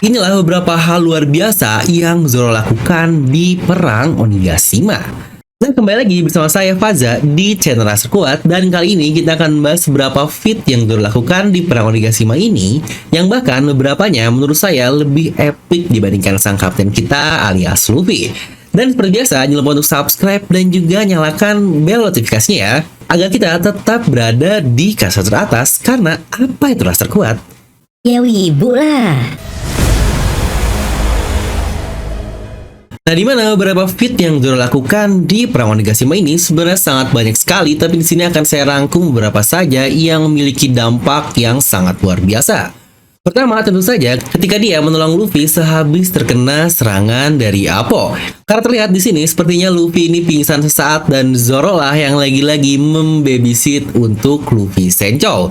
Inilah beberapa hal luar biasa yang Zoro lakukan di Perang Onigashima. Dan kembali lagi bersama saya Faza di channel Raster Kuat, dan kali ini kita akan membahas beberapa feat yang Zoro lakukan di Perang Onigashima ini, yang bahkan beberapanya menurut saya lebih epic dibandingkan sang kapten kita alias Luffy. Dan seperti biasa, jangan lupa untuk subscribe dan juga nyalakan bel notifikasinya ya, agar kita tetap berada di kasar teratas. Karena apa itu Raster Kuat? Ya wibu lah. Nah, di mana beberapa feat yang Zoro lakukan di Perang Onigashima ini sebenarnya sangat banyak sekali, tapi di sini akan saya rangkum beberapa saja yang memiliki dampak yang sangat luar biasa. Pertama, tentu saja ketika dia menolong Luffy sehabis terkena serangan dari Appo. Karena terlihat di sini sepertinya Luffy ini pingsan sesaat dan Zoro lah yang lagi-lagi membabysit untuk Luffy Senchou.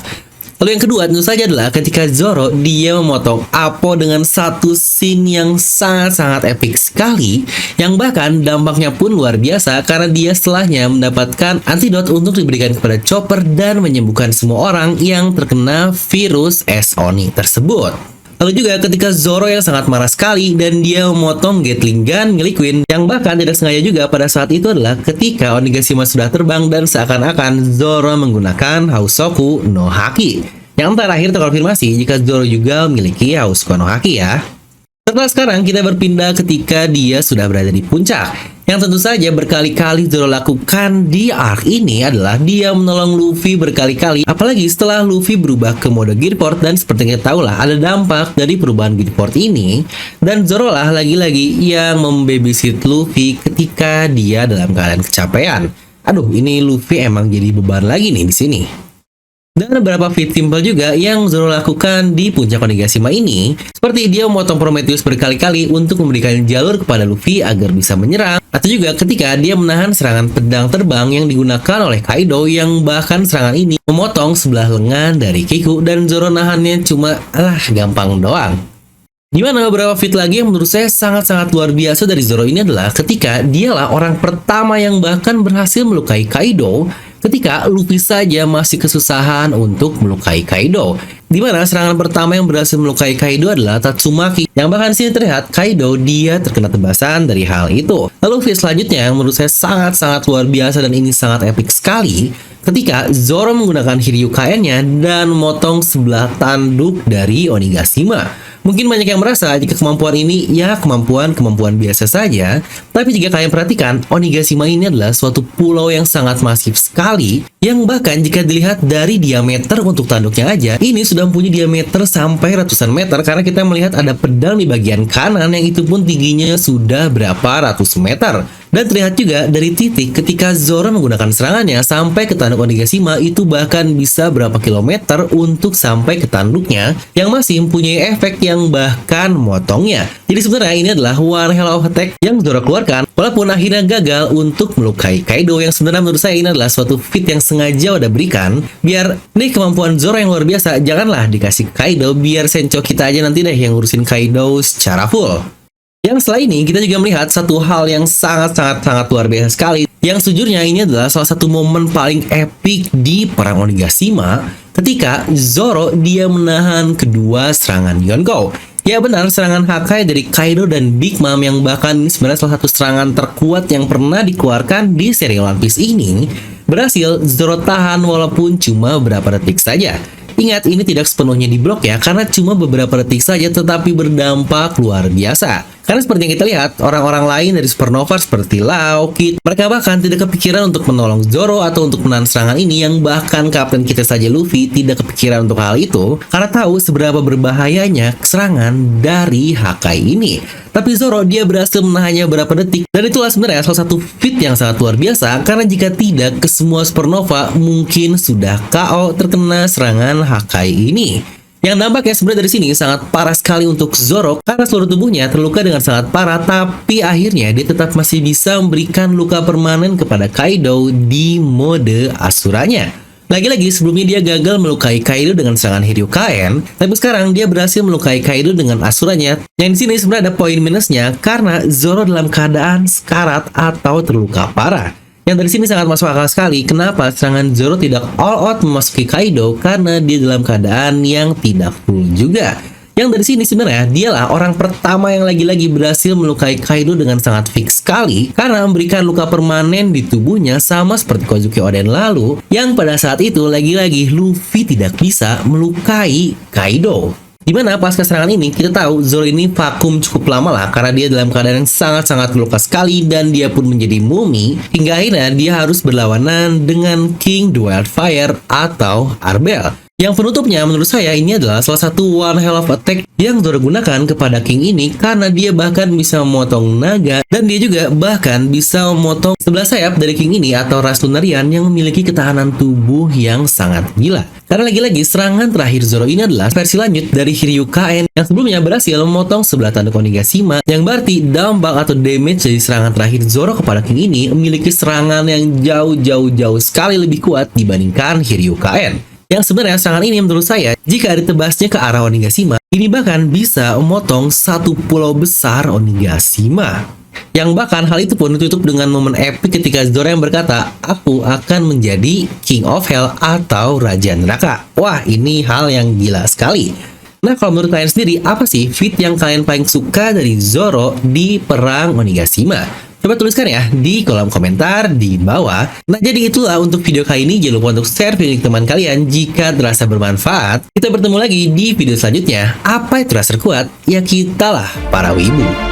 Lalu yang kedua tentu saja adalah ketika Zoro dia memotong Appo dengan satu scene yang sangat-sangat epic sekali, yang bahkan dampaknya pun luar biasa karena dia setelahnya mendapatkan antidot untuk diberikan kepada Chopper dan menyembuhkan semua orang yang terkena virus es Oni tersebut. Lalu juga ketika Zoro yang sangat marah sekali dan dia memotong Gatling gun milik Queen, yang bahkan tidak sengaja juga pada saat itu adalah ketika Onigashima sudah terbang dan seakan-akan Zoro menggunakan Hausoku no Haki, yang terakhir terkonfirmasi jika Zoro juga memiliki Hausoku no Haki ya. Setelah sekarang kita berpindah ketika dia sudah berada di puncak. Yang tentu saja berkali-kali Zoro lakukan di arc ini adalah dia menolong Luffy berkali-kali, apalagi setelah Luffy berubah ke mode Gearport. Dan seperti kita tahu lah ada dampak dari perubahan Gearport ini, dan Zoro lah lagi-lagi yang membabysit Luffy ketika dia dalam keadaan kecapean. Aduh, ini Luffy emang jadi beban lagi nih di sini. Dan beberapa feat simple juga yang Zoro lakukan di puncak Onigashima ini, seperti dia memotong Prometheus berkali-kali untuk memberikan jalur kepada Luffy agar bisa menyerang, atau juga ketika dia menahan serangan pedang terbang yang digunakan oleh Kaido, yang bahkan serangan ini memotong sebelah lengan dari Kiku dan Zoro nahannya cuma gampang doang. Dimana beberapa feat lagi yang menurut saya sangat-sangat luar biasa dari Zoro ini adalah ketika dialah orang pertama yang bahkan berhasil melukai Kaido ketika Luffy saja masih kesusahan untuk melukai Kaido. Dimana serangan pertama yang berhasil melukai Kaido adalah Tatsumaki, yang bahkan sini terlihat Kaido dia terkena tebasan dari hal itu. Lalu feat selanjutnya yang menurut saya sangat-sangat luar biasa dan ini sangat epic sekali, ketika Zoro menggunakan Hiryukaen-nya dan memotong sebelah tanduk dari Onigashima. Mungkin banyak yang merasa jika kemampuan ini ya kemampuan biasa saja, tapi jika kalian perhatikan, Onigashima ini adalah suatu pulau yang sangat masif sekali, yang bahkan jika dilihat dari diameter untuk tanduknya aja, ini sudah mempunyai diameter sampai ratusan meter karena kita melihat ada pedang di bagian kanan yang itu pun tingginya sudah berapa ratus meter. Dan terlihat juga dari titik ketika Zoro menggunakan serangannya sampai ke tanduk Onigashima itu bahkan bisa berapa kilometer untuk sampai ke tanduknya, yang masih mempunyai efek yang bahkan memotongnya. Jadi sebenarnya ini adalah one hell of attack yang Zoro keluarkan, walaupun akhirnya gagal untuk melukai Kaido, yang sebenarnya menurut saya ini adalah suatu feat yang sengaja udah berikan, biar nih kemampuan Zoro yang luar biasa janganlah dikasih ke Kaido, biar Senchou kita aja nanti deh yang ngurusin Kaido secara full. Yang setelah ini kita juga melihat satu hal yang sangat luar biasa sekali, yang sejujurnya ini adalah salah satu momen paling epic di Perang Onigashima ketika Zoro dia menahan kedua serangan Yonkou. Ya benar, serangan Hakai dari Kaido dan Big Mom yang bahkan ini sebenarnya salah satu serangan terkuat yang pernah dikeluarkan di seri One Piece ini, berhasil Zoro tahan walaupun cuma beberapa detik saja. Ingat, ini tidak sepenuhnya diblok ya, karena cuma beberapa detik saja tetapi berdampak luar biasa. Karena seperti yang kita lihat, orang-orang lain dari Supernova seperti Lau, Kid, mereka bahkan tidak kepikiran untuk menolong Zoro atau untuk menahan serangan ini, yang bahkan kapten kita saja Luffy tidak kepikiran untuk hal itu karena tahu seberapa berbahayanya serangan dari Hakai ini. Tapi Zoro dia berhasil menahannya beberapa detik, dan itulah sebenarnya salah satu feat yang sangat luar biasa karena jika tidak, ke semua Supernova mungkin sudah KO terkena serangan Hakai ini. Yang dampaknya sebenarnya dari sini sangat parah sekali untuk Zoro karena seluruh tubuhnya terluka dengan sangat parah, tapi akhirnya dia tetap masih bisa memberikan luka permanen kepada Kaido di mode asuranya. Lagi-lagi sebelumnya dia gagal melukai Kaido dengan serangan Hiryukaen, tapi sekarang dia berhasil melukai Kaido dengan asuranya. Yang di sini sebenarnya ada poin minusnya karena Zoro dalam keadaan sekarat atau terluka parah. Yang dari sini sangat masuk akal sekali kenapa serangan Zoro tidak all out memasuki Kaido karena dia dalam keadaan yang tidak full juga. Yang dari sini sebenarnya dialah orang pertama yang lagi-lagi berhasil melukai Kaido dengan sangat fix sekali karena memberikan luka permanen di tubuhnya sama seperti Kozuki Oden lalu yang pada saat itu lagi-lagi Luffy tidak bisa melukai Kaido. Dimana pasca serangan ini kita tahu Zoro ini vakum cukup lama lah karena dia dalam keadaan yang sangat-sangat terluka sekali dan dia pun menjadi mumi hingga akhirnya dia harus berlawanan dengan King the Wildfire atau Arbel. Yang penutupnya menurut saya ini adalah salah satu one hell of attack yang Zoro gunakan kepada King ini karena dia bahkan bisa memotong naga dan dia juga bahkan bisa memotong sebelah sayap dari King ini atau ras Lunarian yang memiliki ketahanan tubuh yang sangat gila. Karena lagi-lagi serangan terakhir Zoro ini adalah versi lanjut dari Hiryukaen yang sebelumnya berhasil memotong sebelah tanduk Onigashima yang berarti dampak atau damage dari serangan terakhir Zoro kepada King ini memiliki serangan yang jauh sekali lebih kuat dibandingkan Hiryukaen. Yang sebenarnya serangan ini menurut saya, jika ditebasnya ke arah Onigashima, ini bahkan bisa memotong satu pulau besar Onigashima. Yang bahkan hal itu pun ditutup dengan momen epic ketika Zoro yang berkata, aku akan menjadi King of Hell atau Raja Neraka. Wah, ini hal yang gila sekali. Nah, kalau menurut kalian sendiri, apa sih feat yang kalian paling suka dari Zoro di perang Onigashima? Coba tuliskan ya di kolom komentar di bawah. Nah, jadi itulah untuk video kali ini. Jangan lupa untuk share video ke teman kalian jika terasa bermanfaat. Kita bertemu lagi di video selanjutnya. Apa yang terasa kuat? Ya kita lah para wibu.